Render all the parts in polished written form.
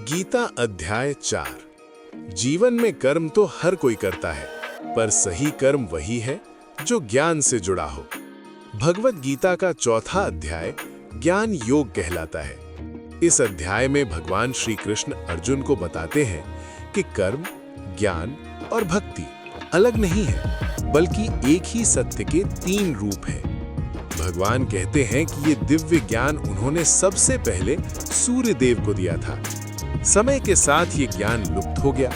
गीता अध्याय 4। जीवन में कर्म तो हर कोई करता है, पर सही कर्म वही है जो ज्ञान से जुड़ा हो। भगवत गीता का चौथा अध्याय ज्ञान योग कहलाता है। इस अध्याय में भगवान श्री कृष्ण अर्जुन को बताते हैं कि कर्म, ज्ञान और भक्ति अलग नहीं है, बल्कि एक ही सत्य के 3 रूप हैं। भगवान कहते हैं कि ये दिव्य ज्ञान उन्होंने सबसे पहले सूर्य देव को दिया था। समय के साथ ये ज्ञान लुप्त हो गया,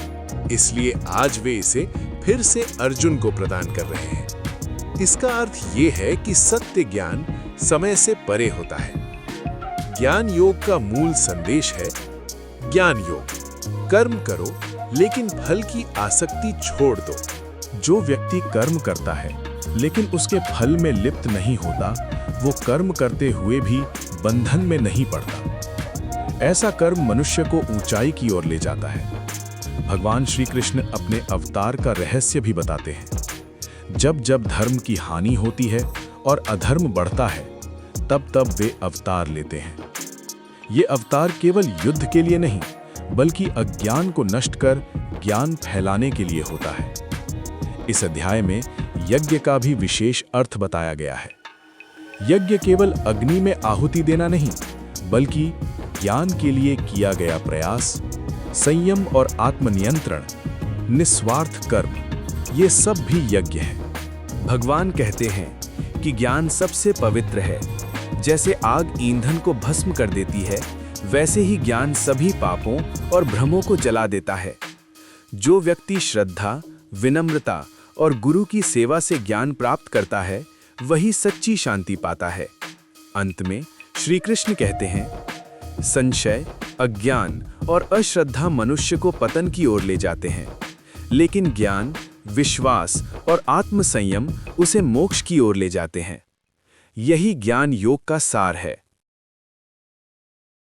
इसलिए आज वे इसे फिर से अर्जुन को प्रदान कर रहे हैं। इसका अर्थ ये है कि सत्य ज्ञान समय से परे होता है। ज्ञान योग का मूल संदेश है ज्ञान योग। कर्म करो, लेकिन फल की आसक्ति छोड़ दो। जो व्यक्ति कर्म करता है लेकिन उसके फल में लिप्त नहीं होता, वो कर्म करते हुए भी बंधन में नहीं पड़ता। ऐसा कर्म मनुष्य को ऊंचाई की ओर ले जाता है। भगवान श्री कृष्ण अपने अवतार का रहस्य भी बताते हैं। जब जब धर्म की हानि होती है और अधर्म बढ़ता है, तब तब वे अवतार लेते हैं। ये अवतार केवल युद्ध के लिए नहीं, बल्कि अज्ञान को नष्ट कर ज्ञान फैलाने के लिए होता है। इस अध्याय में यज्ञ का भी विशेष अर्थ बताया गया है। यज्ञ केवल अग्नि में आहुति देना नहीं, बल्कि ज्ञान के लिए किया गया प्रयास, संयम और आत्मनियंत्रण, निस्वार्थ कर्म, ये सब भी यज्ञ है। भगवान कहते हैं कि ज्ञान सबसे पवित्र है। जैसे आग ईंधन को भस्म कर देती है, वैसे ही ज्ञान सभी पापों और भ्रमों को जला देता है। जो व्यक्ति श्रद्धा, विनम्रता और गुरु की सेवा से ज्ञान प्राप्त करता है, वही सच्ची शांति पाता है। अंत में श्री कृष्ण कहते हैं, संशय, अज्ञान और अश्रद्धा मनुष्य को पतन की ओर ले जाते हैं, लेकिन ज्ञान, विश्वास और आत्मसंयम उसे मोक्ष की ओर ले जाते हैं। यही ज्ञान योग का सार है।